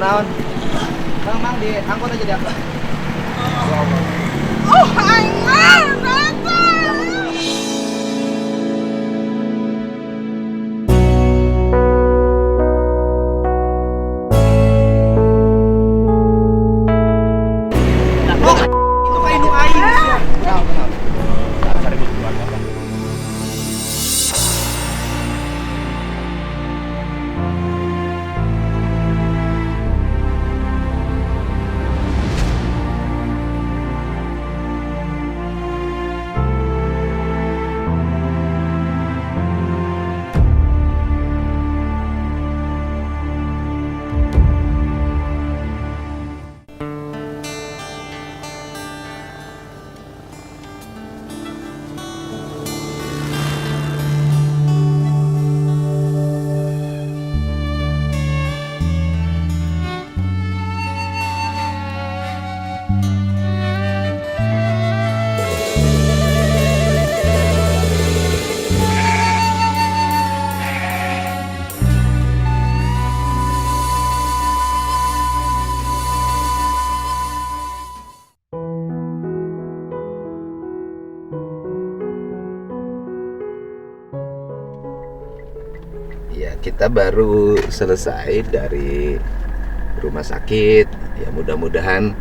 naon? Mang diangkut aja dia. Oh, aing Itu kayak nu aing. Kenapa? Cari keluarga. Ya, kita baru selesai dari rumah sakit. Ya, mudah-mudahan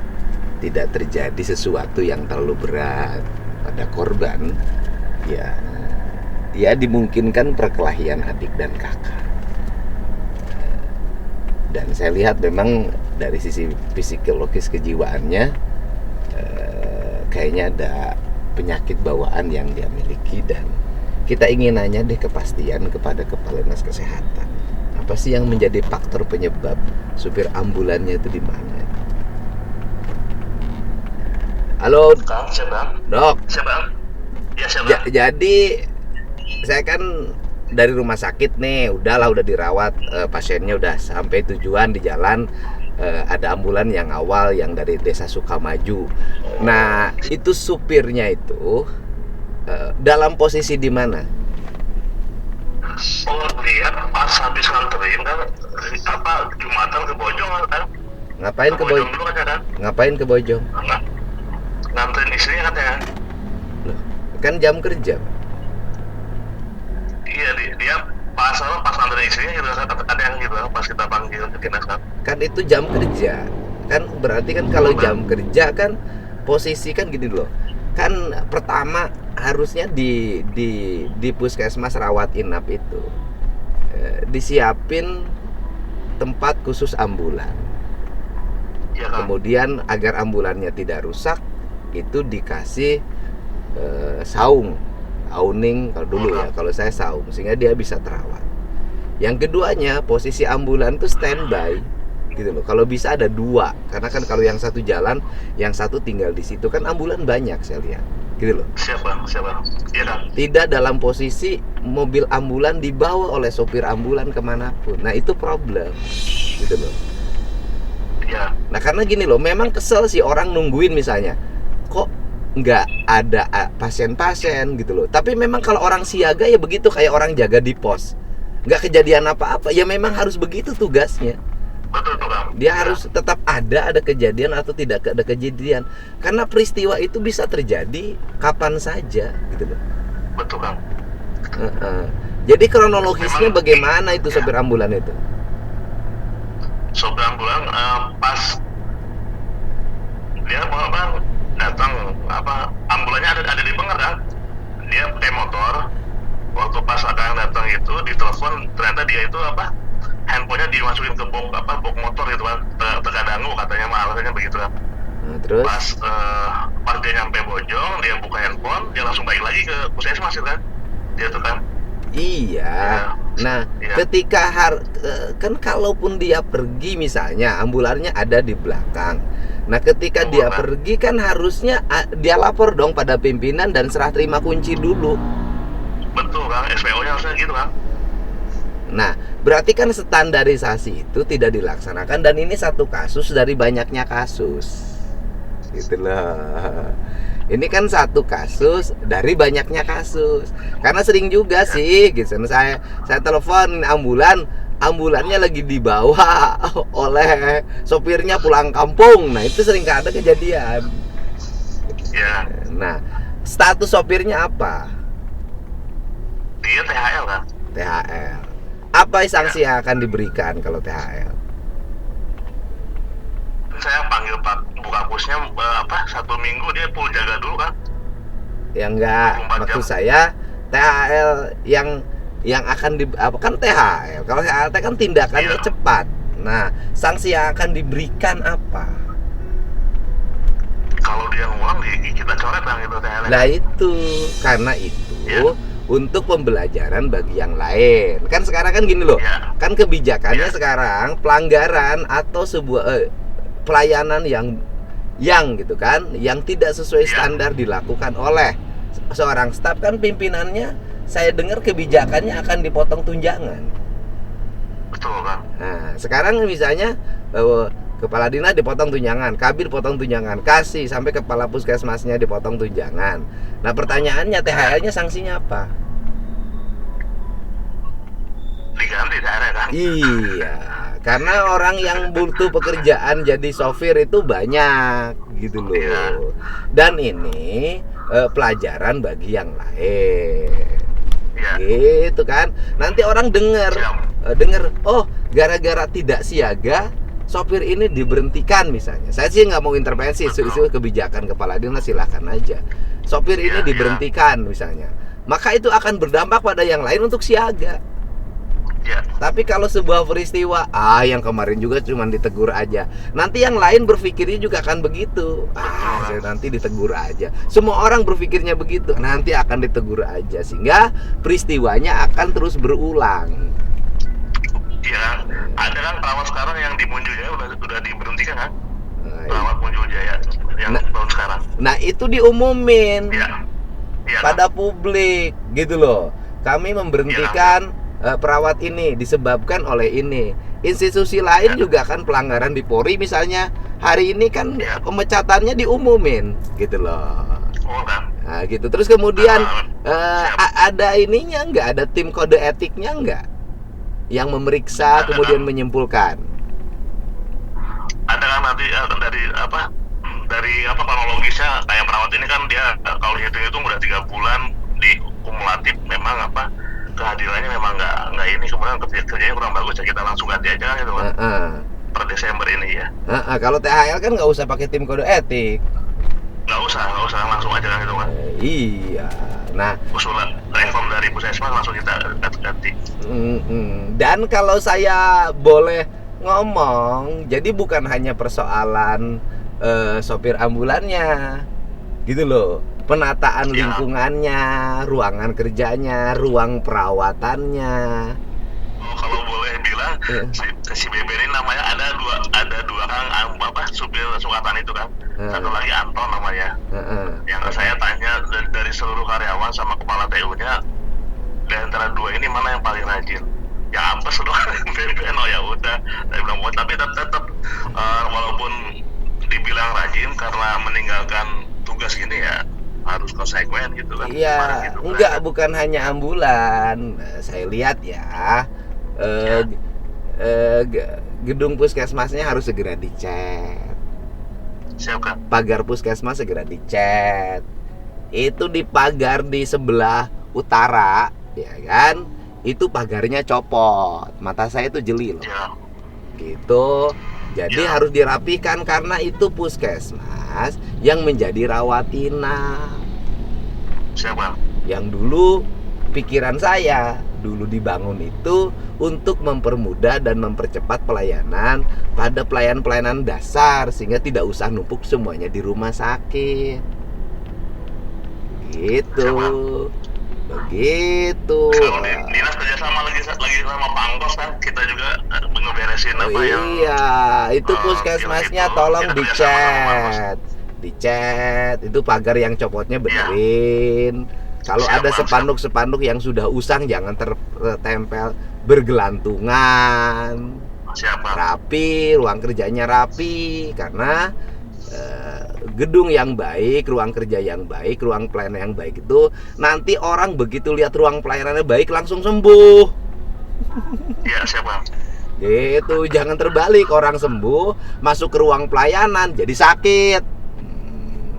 tidak terjadi sesuatu yang terlalu berat pada korban. Ya dimungkinkan perkelahian adik dan kakak. Dan saya lihat memang dari sisi psikologis kejiwaannya kayaknya ada penyakit bawaan yang dia miliki, dan kita ingin nanya deh kepastian kepada Kepala Dinas Kesehatan. Apa sih yang menjadi faktor penyebab supir ambulannya itu di mana? Halo, Kang, siapa? Dok. Siapa? Ya, siapa? Jadi saya kan dari rumah sakit nih, udah dirawat, pasiennya udah sampai tujuan di jalan. Ada ambulan yang awal yang dari Desa Sukamaju. Nah, itu supirnya itu dalam posisi di mana? Oh, dia pas habis nganterin kan Jumatan ke Bojong kan? Ngapain ke Bojong? Dulu kan? Ngapain ke Bojong? Nganterin istrinya katanya. Loh, kan jam kerja. Iya, dia pas nganterin istrinya gitu kan, ada yang gitu pas kita panggil ke dinas kan. Kan itu jam kerja. Kan berarti kan kalau jam kerja kan posisi kan gini loh. Kan pertama harusnya di puskesmas rawat inap itu disiapin tempat khusus ambulan. Iya, kan? Kemudian agar ambulannya tidak rusak itu dikasih awning kalau dulu ya, kalau saya saung, sehingga dia bisa terawat. Yang keduanya posisi ambulan tuh standby gitu loh. Kalau bisa ada dua, karena kan kalau yang satu jalan, yang satu tinggal di situ, kan ambulan banyak saya lihat gitu loh. Siapa? Iya kan? Tidak dalam posisi mobil ambulan dibawa oleh sopir ambulan kemanapun. Nah itu problem gitu loh. Iya. Nah karena gini loh, memang kesel sih orang nungguin misalnya, kok nggak ada pasien-pasien gitu loh. Tapi memang kalau orang siaga ya begitu, kayak orang jaga di pos, nggak kejadian apa-apa, ya memang harus begitu tugasnya. Betul tuh, Kang. Dia harus tetap ada kejadian atau tidak ada kejadian, karena peristiwa itu bisa terjadi kapan saja gitu loh. Betul, Kang. Jadi kronologisnya Memang, bagaimana itu ya. sopir ambulan itu? Sopir ambulan pas dia mau datang ambulannya ada di Benger kan, dia pakai motor. Waktu pas ada yang datang itu ditelepon, ternyata dia itu handphonenya dimasukin ke box motor gitu kan, terkadang katanya alasannya begitu kan. Nah, terus Pas dia nyampe Bojong, dia buka handphone, dia langsung balik lagi ke puskesmas kan, dia tuh kan. iya. Nah, Iya. ketika kan kalaupun dia pergi misalnya, ambulannya ada di belakang. Nah, ketika dia pergi kan harusnya dia lapor dong pada pimpinan dan serah terima kunci dulu. Betul kan, SPO-nya harusnya gitu kan. Nah, berarti kan standarisasi itu tidak dilaksanakan, dan ini satu kasus dari banyaknya kasus. Gitu loh. Ini kan satu kasus dari banyaknya kasus. Karena sering juga sih gitu. Saya telepon ambulan, ambulannya lagi dibawa oleh sopirnya pulang kampung. Nah, itu sering ada kejadian. Ya, Nah, status sopirnya apa? dia THL kan. THL. Apa sanksi yang akan diberikan kalau THL? Saya panggil Pak Bukapusnya 1 minggu dia full jaga dulu kan. Ya enggak, 24 maksud jam. saya THL yang akan apa kan THL. Kalau THL kan tindakannya Iya. cepat. Nah, sanksi yang akan diberikan apa? Kalau dia ngulang kita coret bang itu THL. Nah itu, karena itu Iya. untuk pembelajaran bagi yang lain. Kan sekarang kan gini loh, Iya. kan kebijakannya Iya. sekarang pelanggaran atau sebuah pelayanan yang gitu kan, yang tidak sesuai Iya. standar dilakukan oleh seorang staf kan pimpinannya. Saya dengar kebijakannya akan dipotong tunjangan. Betul kan. Nah, sekarang misalnya kepala dinas dipotong tunjangan, kabir potong tunjangan, kasih sampai kepala puskesmasnya dipotong tunjangan. Nah, pertanyaannya THL-nya sanksinya apa? Diganti THL kan. Iya, karena orang yang butuh pekerjaan jadi sopir itu banyak gitu loh. Iya. Dan ini pelajaran bagi yang lain. Iya. Gitu kan. Nanti orang dengar Siap. oh, gara-gara tidak siaga sopir ini diberhentikan misalnya. Saya sih nggak mau intervensi, itu kebijakan kepala dinas, silahkan aja. Sopir ini Iya, diberhentikan misalnya, maka itu akan berdampak pada yang lain untuk siaga. Ya. Tapi kalau sebuah peristiwa, yang kemarin juga cuma ditegur aja, nanti yang lain berpikirnya juga akan begitu. Saya nanti ditegur aja. Semua orang berpikirnya begitu, nanti akan ditegur aja, sehingga peristiwanya akan terus berulang. Ya, ada kan perawat sekarang yang di Munjul Jaya udah diberhentikan kan? Nah, Perawat Munjul Jaya yang tahun sekarang. nah itu diumumin Iya. Iya. pada publik gitu loh. Kami memberhentikan perawat ini disebabkan oleh ini. Institusi lain juga kan pelanggaran di Polri misalnya. Hari ini kan pemecatannya diumumin gitu loh. Oh kan. Nah, gitu. Terus kemudian ada ininya nggak? Ada tim kode etiknya nggak? Yang memeriksa kemudian menyimpulkan. Ada kan nanti dari kronologisnya kayak perawat ini kan dia kalau hitung udah 3 bulan di kumulatif memang kehadirannya memang nggak ini, kemudian kerjanya kurang bagus ya kita langsung ganti aja kan gitu kan. Per Desember ini ya. Kalau THL kan nggak usah pakai tim kode etik. Nggak usah langsung aja kan gitu kan. Iya. Nah, usulan reform dari puskesmas langsung kita ganti. Dan kalau saya boleh ngomong, jadi bukan hanya persoalan sopir ambulannya, gitu loh. Penataan lingkungannya, ruangan kerjanya, ruang perawatannya. Oh, kalau boleh bilang, si Bebe ini namanya ada dua kan supir sukatan itu kan. Satu lagi Anton namanya. Yang saya tanya dari seluruh karyawan sama kepala TU-nya, di antara dua ini mana yang paling rajin? Ya apes doang. Bebe ya udah. Saya bilang tapi tetap walaupun dibilang rajin karena meninggalkan tugas gini ya harus konsekuen gitu kan. Iya, gitu, enggak kan? Bukan hanya ambulan. Saya lihat ya, gedung puskesmasnya harus segera dicat. Siap kan? Pagar puskesmas segera dicat. Itu di pagar di sebelah utara, ya kan? Itu pagarnya copot. Mata saya itu jeli loh. Ya. Gitu. Jadi harus dirapikan karena itu puskesmas yang menjadi rawat inap. Siapa? Yang dulu pikiran saya dulu dibangun itu untuk mempermudah dan mempercepat pelayanan pada pelayanan dasar sehingga tidak usah numpuk semuanya di rumah sakit. Gitu. Begitu. Kalau dinas kerjasama lagi sama Pangkos kan kita juga ngeberesin iya, itu puskesmasnya tolong dicat, itu pagar yang copotnya benerin. Kalau ada spanduk-spanduk yang sudah usang jangan tertempel bergelantungan. Rapi, ruang kerjanya rapi karena gedung yang baik, ruang kerja yang baik, ruang pelayanan yang baik itu nanti orang begitu lihat ruang pelayanannya baik langsung sembuh. Iya, siapa? Itu jangan terbalik, orang sembuh masuk ke ruang pelayanan jadi sakit.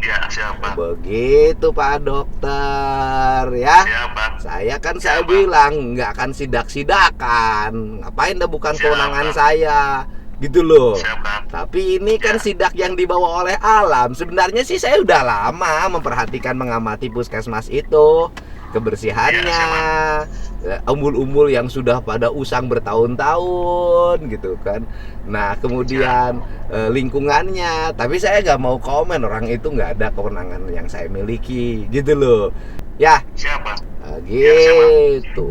Ya, siapa? Begitu Pak Dokter ya. Siapa? Saya Siapa? bilang nggak akan sidak-sidakan. Ngapain dah, bukan Siapa? kewenangan saya. Gitu loh. Siapa? Tapi ini kan sidak yang dibawa oleh alam. Sebenarnya sih saya udah lama memperhatikan, mengamati puskesmas itu, kebersihannya, umbul-umbul yang sudah pada usang bertahun-tahun gitu kan. Nah kemudian lingkungannya. Tapi saya nggak mau komen, orang itu nggak ada kewenangan yang saya miliki gitu loh. Ya. Siapa? Gitu.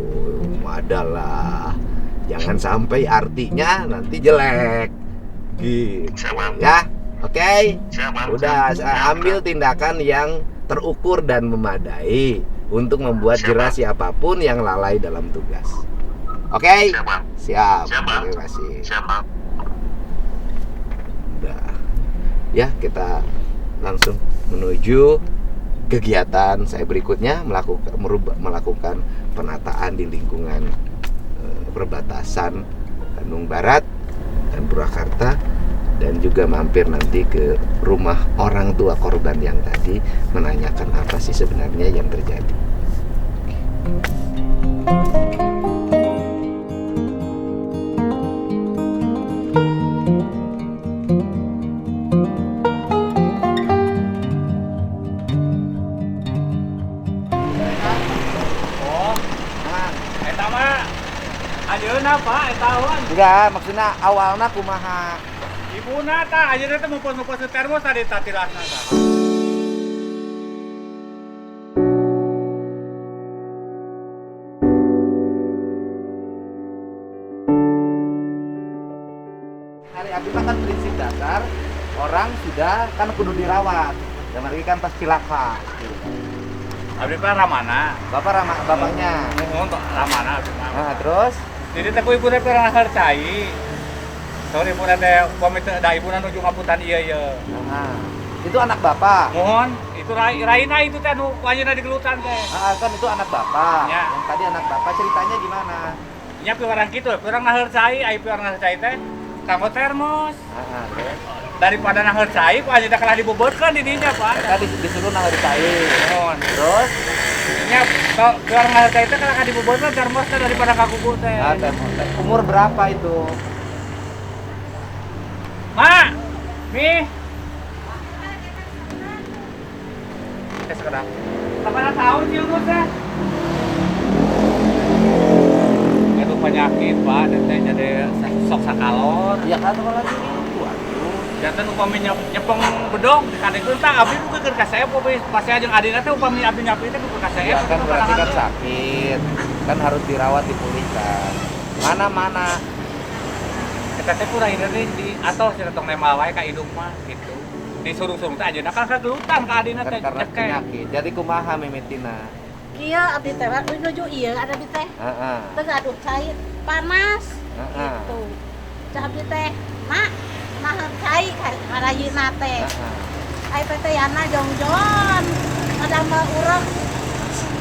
Adalah. Jangan sampai artinya nanti jelek. Gitu. Siapa? Ya. Oke. Siapa? Udah, Siapa? ambil tindakan yang terukur dan memadai untuk membuat Siapa? jerah siapapun yang lalai dalam tugas. Oke? Siapa? Siap. Siapa? Terima kasih. Siapa? Udah. Ya, kita langsung menuju kegiatan saya berikutnya, melakukan penataan di lingkungan perbatasan Bandung Barat dan Purwakarta, dan juga mampir nanti ke rumah orang tua korban yang tadi, menanyakan apa sih sebenarnya yang terjadi. Eta mah ajeuna Pak, eta awan. Enggak, maksudnya awalnya kumaha. Ibuna tah ajeuna teh mumpun-mumpun termos tadi tatilasna tah. Hari abdi mah kan prinsip dasar orang sudah kan kudu dirawat. Dan lagi kan pas cilaka. Abdi mah ramana. Bapaknya. Muhun tok ramana abdi mah. Nah, terus Jadi teh ku ibuna pernah harcai. Sorry ibuna teh pamit da ibuna nuju ngapunten ieu. nah, itu anak bapak. Mohon itu Raina itu teh nu ayeuna digelutan teh. Kan itu anak bapak. Ya. Yang tadi anak bapak ceritanya gimana? Nya pi orang kitu, pi orang harcai, ai pi orang harcai teh kanggo termos. Terus Daripada harcai, ku ayeuna kalah dibobokeun di dinya, Pak. tadi disuruh nang cair. Mohon. Terus Nya ke orang harcai teh kalah dibobokeun termos teh daripada kakuku teh. umur berapa itu? Mak, Mi. Sekarang. Kapan tahun sih umur teh? Itu penyakit Pak, dan teh jadi sok sakalor. Ya kan kalau lagi itu aduh. Jantan upami nyepeng bedog di kadek teh abdi bukeun ka saya pas saya jeung adina teh upami abdi nyapi teh bukeun ka saya. Ya kan berarti kan sakit. Kan harus dirawat, dipulihkan. Mana-mana. Kita teh kurang ini di atau cenah tong nemal wae ka indung mah gitu. Disuruh-suruh teh ajeuna kan kagelutan ka adina teh Karena nyekek. penyakit. Jadi kumaha mimitina? Kieu abdi teh nuju ieu ada abdi teh. Heeh. Teu gaduh cair, panas. Heeh. Gitu. Cah abdi teh, "Mak, nah cai harayuna teh." Ai teh yana jongjon. Ada mah urang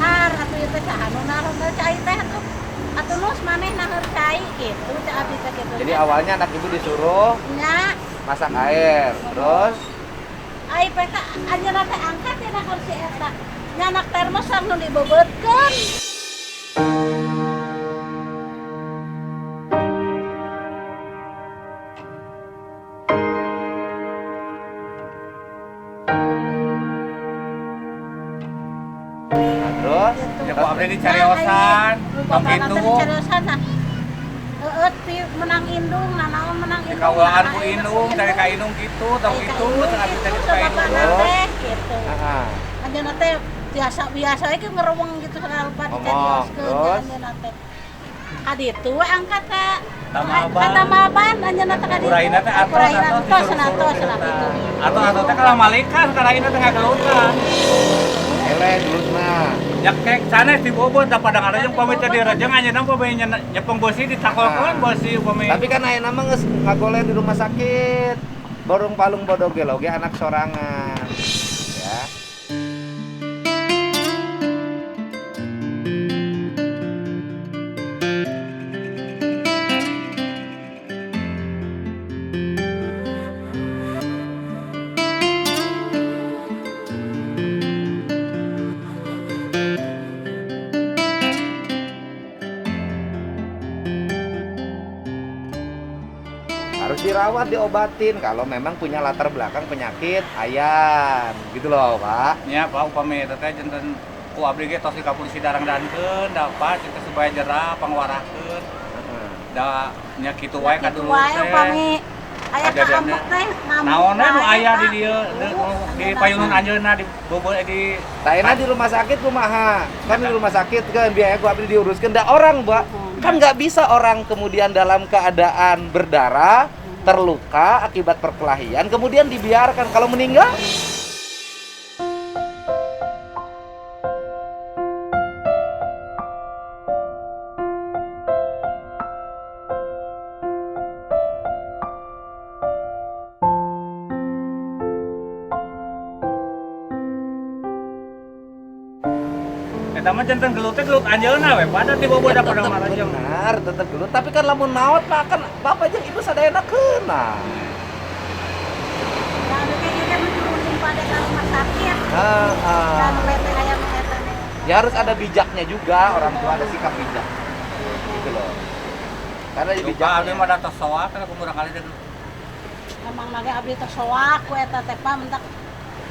har atuh ieu teh cah anu naron cai teh atuh. Atuh nus maneh nah cai gitu cah abdi teh kitu. Jadi awalnya anak ibu disuruh nya masak air, terus ai peta anjeunna teh angkat ya na kursi eta. Nya anak termos anu dibobotkeun. terus Ya kok abdi dicariosan, tong kitu. Cariosan nah. Heueuh pi menang indung, nanaon menang indung. Dikawaan ku indung, dari ka indung kitu, tong kitu, tengah abdi teh ka indung. Gitu. Heeh. Anjeunna teh biasa we ngereweng gitu segala rupa Ngomong, dicarioskeun terus? anjeunna teh. Kaditu we angkat ka Tamaban. Tamaban anjeunna teh kaditu. Kuraina teh atos Kuraina atos tos disuruh-suruh cenah gitu. gitu. Atau teh kalah malikan karena ini tengah gelutan. Eleh dulu mah. Ya kayak sana dibobot da padang ada yang pamit di rejeng ayeuna pamit nyepeng bosi ditakolkeun bosi pamit. Tapi kan ayeuna mah geus ngagoler di rumah sakit. Borong palung bodog ge loge anak sorangan. Ya. harus dirawat, diobatin kalau memang punya latar belakang penyakit ayan gitu loh Pak. Ya Pak, upami eta teh janten ku abdi ge tos di ka polisi darangdankeun da Pak cenah supaya jerah pangwarakeun. Da nya kitu wae ka dulu wae teh. upami aya kaambek teh Naonna nu aya di dieu di payunun anjeunna di beubeul di Taena di rumah sakit kumaha? Kan di rumah sakit kan biaya gua abdi diuruskeun da orang, Mbak. Kan nggak bisa orang kemudian dalam keadaan berdarah, terluka akibat perkelahian kemudian dibiarkan kalau meninggal. eta mah janten gelut teh gelut anjeunna we pada di beubeul da pada marah jeung. Benar, tetep gelut. Tapi kan lamun naot mah kan bapak jeung ibu sadayana keuna. Nah, kayak gitu menurun pada ke rumah sakit. Heeh. Dan bete aya mah eta teh. Ya harus ada bijaknya juga, orang tua ada sikap bijak. Gitu loh. Karena Bijak bijak abdi mah da tos soak kana kumurang kali teh. Emang lagi abdi teh soak ku eta teh Pak mentak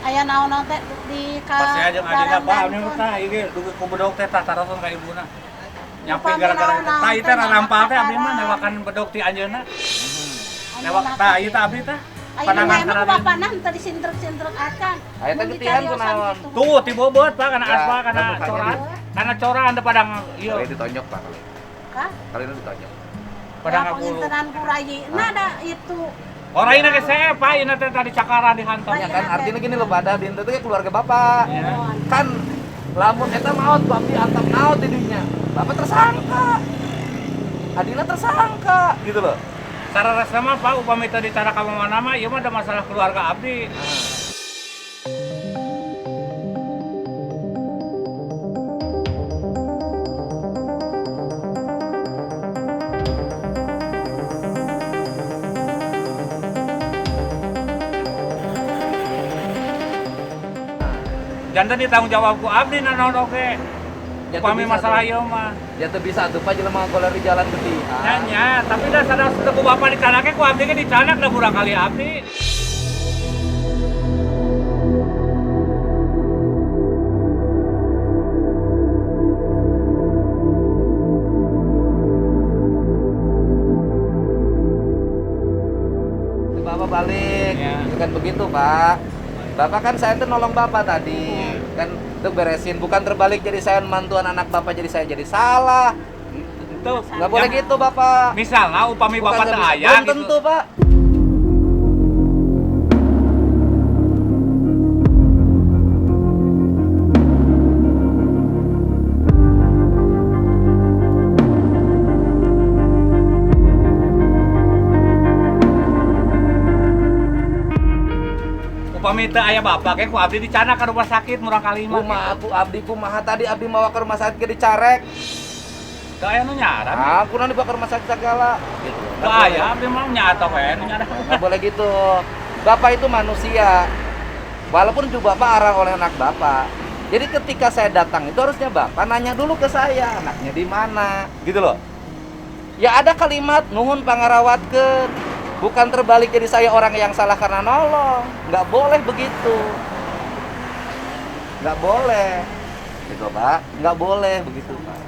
aya naon-naon teh di ka Pas saya jeung adina Pak abdi darangdankeun. tah ieu dugi ku bedog teh tah tarason ka ibuna. Nyampe Upami gara-gara naon-naon tah ieu teh teh rampal teh abdi mah nyampe newakan bedog ti anjeunna. Anu Newak nah tah teh. ieu tah abdi tah. Ayeuna Pandangan emang karena bapana teh disintrek-sintrek acan. Aya teh Mun getian dicariosan kunaon? gitu. Tuh ti bobot Pak kana Ya, aspal kana mukanya coran. di- Kana coran teh padang ieu. Kali ditonjok Pak kali. Hah? Kali itu ditonjok. Padang Ya, ngabulu. pengintenan kurayina ada itu. Orang ini ke saya Pak, ini teh tadi cakaran di hantam. Ya kan artinya gini loh pada di itu keluarga bapak. Iya. Kan lamun eta maot bab diantap naot di dinya. Bapak tersangka. Adina tersangka gitu loh. Cara rasa mah Pak, upami tadi cara kamu mana mah, ieu mah ada masalah keluarga abdi. Jantan ditanggung jawab ku abdi nanaon oge. Ya, Upami tuh bisa masalah tuh. ieu mah. Ya tuh bisa tuh Pak jelema golek di jalan gede. Nya, tapi da sadar ku bapak dicanake ku abdi ge dicanak da burang kali abdi. Bapak balik. Ya. Bukan begitu, Pak. Bapak kan saya tuh nolong Bapak tadi. Kan untuk beresin bukan terbalik jadi saya mantuan anak Bapak jadi saya jadi salah. Itu Nggak boleh gitu, Bapak. Misalnya upami Bukan bapak nggak teu bisa. aya Belum gitu. tentu, Pak. Upami teu aya bapak ge ku abdi dicanak ka rumah sakit murang kali mah. Kumaha aku abdi kumaha tadi abdi mawa ke rumah sakit ke dicarek. Teu aya nu nyaran. Aku nanti dibawa ke rumah sakit segala. Gitu. Teu aya abdi mah nyata we nu nyaran. Nggak boleh gitu. Bapak itu manusia. Walaupun juga Bapak arah oleh anak Bapak. Jadi ketika saya datang itu harusnya Bapak nanya dulu ke saya, anaknya di mana, gitu loh. Ya ada kalimat nuhun pangarawatkeun. Bukan terbalik jadi saya orang yang salah karena nolong. Nggak boleh begitu. Nggak boleh. Gitu Pak, nggak boleh begitu Pak.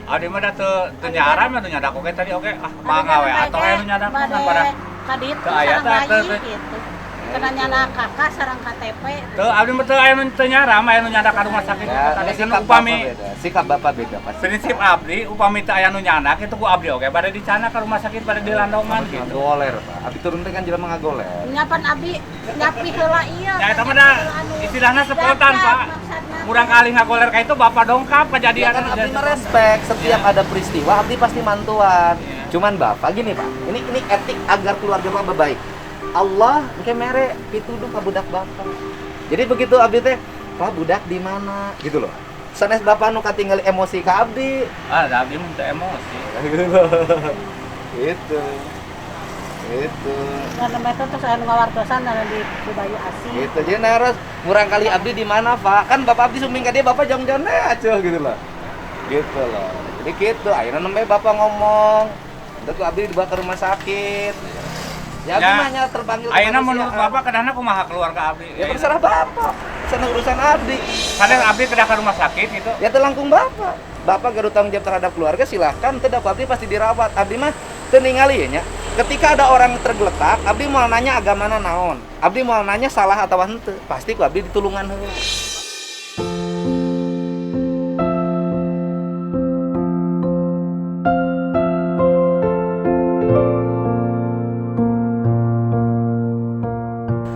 Abdi mah da teu nyaran mah nu nyadak oge tadi oge ah mangga we atuh aya nu nyadak mah pada Kadit Teu aya sareng teh, teu- bayi gitu. Kena nyana kakak sareng KTP. teu abdi mah teu aya nu teu nyaran mah aya nu nyadak ka rumah sakit Ya, tadi sikap kan Bapak upami beda. Sikap Bapak beda pasti. prinsip abdi upami teu aya nu nyadak itu ku abdi oge bade dicanak ka rumah sakit bade dilandongan Nggak gitu. goler Pak. Abdi turun teh kan jelema ngagoler. Nyapan abdi nyapi heula ieu. Ya eta mah da istilahna spontan Pak. Kurang kali ngagoler ka itu bapak dongkap Ya kejadian kan Abdi mah respect, setiap ada peristiwa Abdi pasti mantuan. Iya. Cuman Bapak gini Pak, ini etik agar keluarga Bapak baik. Allah engke mere pituduh ka budak Bapak. Jadi begitu Abdi teh, "Pak budak di mana?" gitu loh. Sanes Bapak nu katinggal emosi ka Abdi. Ah, da abdi mah teu emosi. Gitu loh. Gitu. Gitu. Karena itu terus anu ngawartosan anu di Bayu Asih. Gitu. Jadi harus murang kali Abdi di mana, Pak? Kan Bapak Abdi suming ka dia, Bapak jong-jong aja gitu loh. Gitu loh. Jadi gitu, akhirnya nembe Bapak ngomong. Terus abdi dibawa ke rumah sakit. Ya abdi Ya. mah nya terpanggil. Ayeuna kemanusiaan. menurut Bapak kadang kumaha keluarga abdi? Ya terserah bapak. Sana urusan abdi. Kadang abdi kedah ke rumah sakit gitu. Ya telangkung bapak. Bapak gak tanggung jawab terhadap keluarga silahkan. Tidak abdi pasti dirawat. Abdi mah teu ningali nya. Ketika ada orang tergeletak, abdi mau nanya agamana naon. Abdi mau nanya salah atau henteu. Pasti ku abdi ditulungan heula.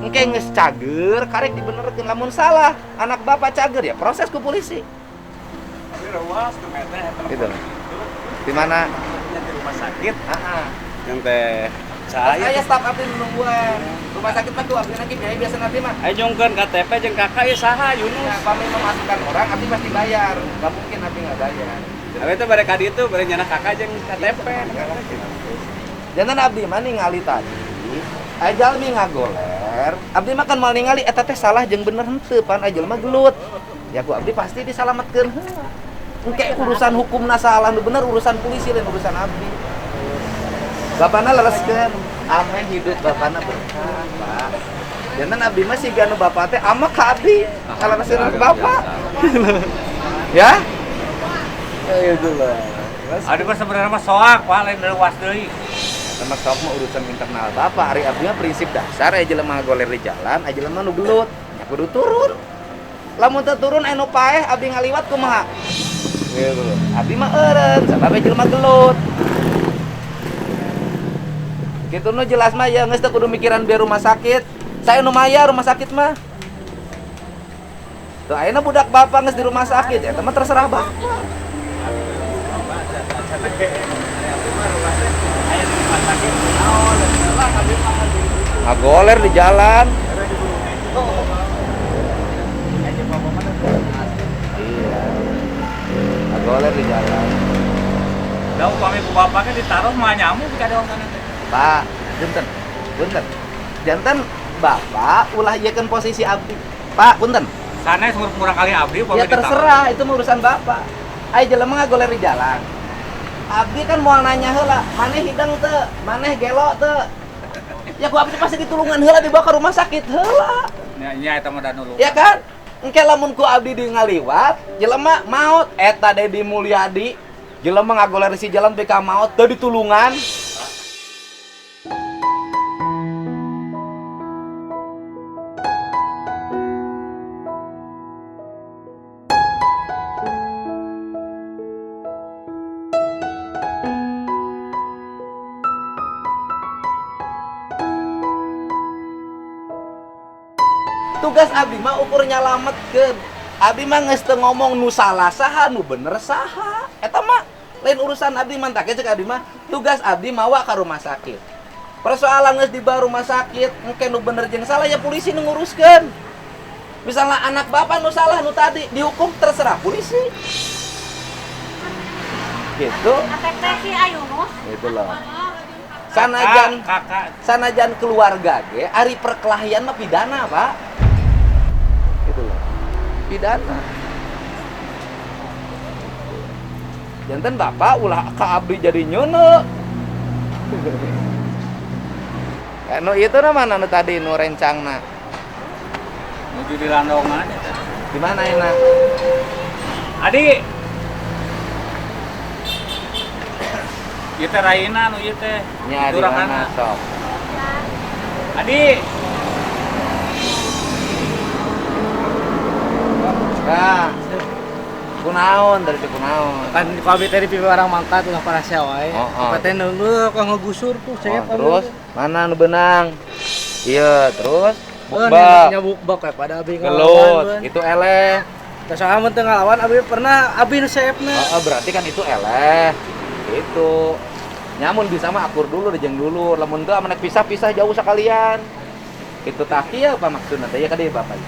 Engke geus cager, karek dibenerkeun lamun salah. Anak bapak cager ya proses ku polisi. Tapi ruas tuh meter Gitu. Di mana? di rumah sakit Heeh. yang teh Saya staf abdi nungguan. Rumah sakit mah ku abdi lagi biaya biasa nanti mah. ayo jongkeun KTP jeung kakak ieu saha Ya, Yunus. kami memasukkan orang, abdi pasti bayar. Gak mungkin abdi nggak bayar. Tapi itu bare ka ditu bare nyana kakak jeung KTP. Jangan abdi mah ningali tadi. Ajal mi ngagoler. Abdi mah kan mal ningali eta teh salah jeung bener henteu pan ajal mah gelut. Ya ku abdi pasti disalametkeun heula. Engke urusan hukumna salah nu bener urusan polisi lain urusan abdi. Bapana lereskeun, ame hidup bapana berkah, Pak. Jangan abdi mah siga nu bapak teh ama ka abdi. Kalau lereskeun ke bapak. Ya? Ya itu lah. Aduh mah sebenarnya mah soak Pak lain leuwas deui. Sama sok mah urusan internal bapak. Hari abdi mah prinsip dasar aya jelema goler di jalan, aya jelema nu gelut. Ya kudu turun. Lamun teu turun anu paeh abdi ngaliwat kumaha? Gitu. Abdi mah eureun, sabab jelema gelut. Gitu nu jelas mah ya geus teu kudu mikiran biar rumah sakit. Saya nu maya rumah sakit mah. Tuh ayeuna budak bapak geus di rumah sakit ya, mah terserah bapak. Ngagoler di jalan. Iya. Ngagoler di jalan. Da upami ku bapaknya ditaruh mah nyamuk kada orang teh. Pak, punten. Punten. Janten bapak ulah ieukeun posisi abdi. Pak, punten. Sanes murang kali abdi upami Ya terserah, itu mah urusan bapak. Aya jelema ngagoler di jalan. Abdi kan moal nanya heula, maneh hidang teu, maneh gelo teu. Ya ku abdi pasti ditulungan heula dibawa ke rumah sakit heula. Nya eta mah da nulu. Ya kan? Engke lamun ku abdi di ngaliwat, jelema maot eta Dedi Mulyadi. Jelema ngagoler si jalan PK maot teu ditulungan. Tugas abdi mah ukur nyalametkeun. Abdi mah geus teu ngomong nu salah saha, nu bener saha. Eta mah lain urusan abdi mah tah cek abdi mah tugas abdi mawa ka rumah sakit. Persoalan geus dibawa rumah sakit, engke nu bener jeung salah ya polisi nu nguruskeun. Misalnya anak bapak nu salah nu tadi dihukum terserah polisi. Gitu. Ateksi ayo Mus. Gitu loh. Sanajan kakak sanajan keluarga ge ari perkelahian mah pidana, Pak. Gitu loh. Pidana. Janten bapak ulah ka abdi jadi nyeuneu. Anu itu mana nu tadi nu rencangna? menuju di landongan eta. Di mana enak? Adi ieu teh raina nu ieu teh. Nya di mana sok? Adi Nah, kunaon dari itu kunaon? Kan ku abdi teh di barang mangkat ulah parasya wae. Oh. Apa teh neuleuh kok ngegusur tuh Oh, cep. terus mana nu benang? Iya, terus bukbak. bukbak, Bukbak kayak pada abdi gelut, itu eleh. Teh soalnya teu ngalawan abdi pernah abdi nu saepna. Oh, berarti kan itu eleh. Itu. Nyamun bisa mah akur dulu, dejeng dulu. Lamun teu amenek pisah-pisah jauh sekalian. Itu tah kieu apa maksudna teh ya ka dieu Bapak.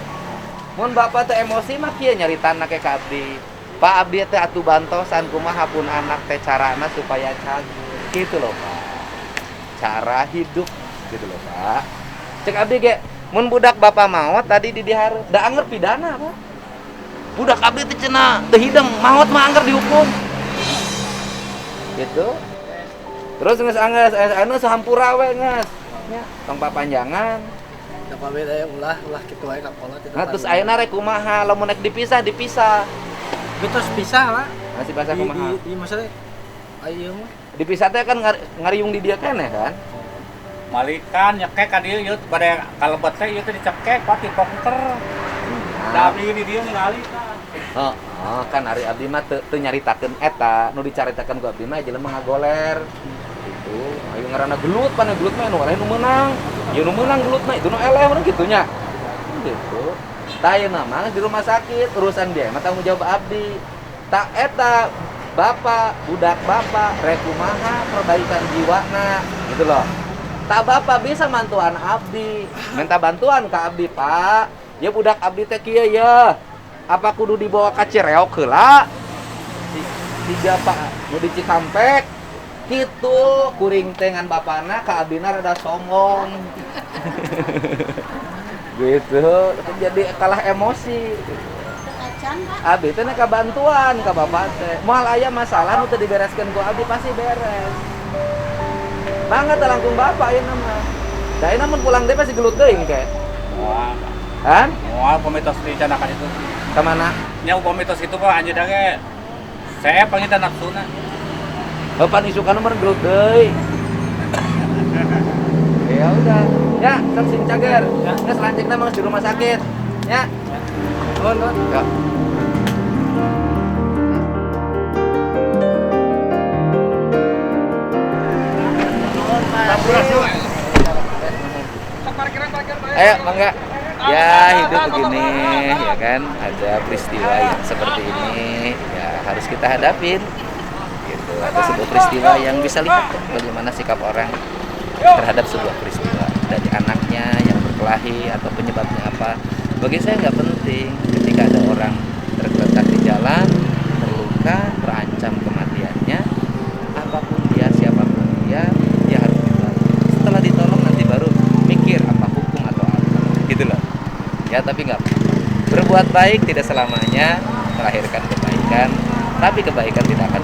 Mun Bapak teh emosi mah kieu nyaritanna ke ka abdi. Pak abdi teh atuh bantosan kumaha pun anak teh carana supaya cager. Gitu loh, Pak. Cara hidup gitu loh, Pak. Cek abdi ge mun budak Bapak maot tadi di dihareup, da anger pidana, Pak. Budak abdi teh cenah teu hideng, maot mah anger dihukum. Gitu. Terus geus anggeus anu sahampura we geus. Nya, tong papanjangan. Da pabeda ya ulah kitu wae ka pola teh. Nah, terus ayeuna rek kumaha lamun rek dipisah. Terus pisah lah. Masih bahasa kumaha? Iya maksudnya ayo mah. Dipisah teh kan ngariung di dia keneh kan. Malikan nyekek ka dieu ieu bade kalebet teh ieu teh dicekek pati poker. Da abdi di dieu ningali tah. Oh, kan ari abdi mah teu nyaritakeun eta, nu dicaritakeun ku abdi mah jelema ngagoler. Gitu. Ayo ngaranna gelut, pana gelut mah nu lain nu meunang. Ieu nu meunang gelut mah itu nu eleh urang kitu nya. Gitu. Tah ayeuna mah di rumah sakit urusan dia mah tanggung jawab abdi. Tak eta bapak, budak bapak rek kumaha perbaikan jiwana gitu loh. Tak bapak bisa bantuan abdi, minta bantuan ke abdi, Pak. Ya budak abdi teh kieu ya. Apa kudu dibawa ka Cireog heula? Tiga Pak, nu di Cikampek. Kitu kuring teh ngan bapana ka abdina rada songong. Gitu, jadi kalah emosi. Acan Pak. Abdi teh ka bantuan ka bapak teh. Moal aya masalah nu teu dibereskeun ku abdi pasti beres. Banget langkung bapak ieu mah. Da ieu mun pulang teh pasti gelut deui kayak. Moal. Han? Moal pamitos dicanakan itu. Ka mana? Nya pamitos itu Pak anjeun ge. Saya pangitan nafsuna. Bapak isukan nomor gelut deui. Ya udah. Ya, kan sing cager. Ya, selanjutnya mah di rumah sakit. Ya. Nuhun. Ya. Ayo, mangga. Ya, hidup begini, ya kan. Ada peristiwa yang seperti ini, ya harus kita hadapin. Gitu. Ada sebuah peristiwa yang bisa lihat bagaimana sikap orang terhadap sebuah peristiwa. Dari anaknya yang berkelahi atau penyebabnya apa. Bagi saya nggak penting ketika ada orang tergeletak di jalan, terluka, terancam kematiannya, apapun dia, siapapun dia harus ditolong. Setelah ditolong nanti baru mikir apa hukum atau apa, gitu loh. Ya tapi nggak berbuat baik tidak selamanya melahirkan kebaikan, tapi kebaikan tidak akan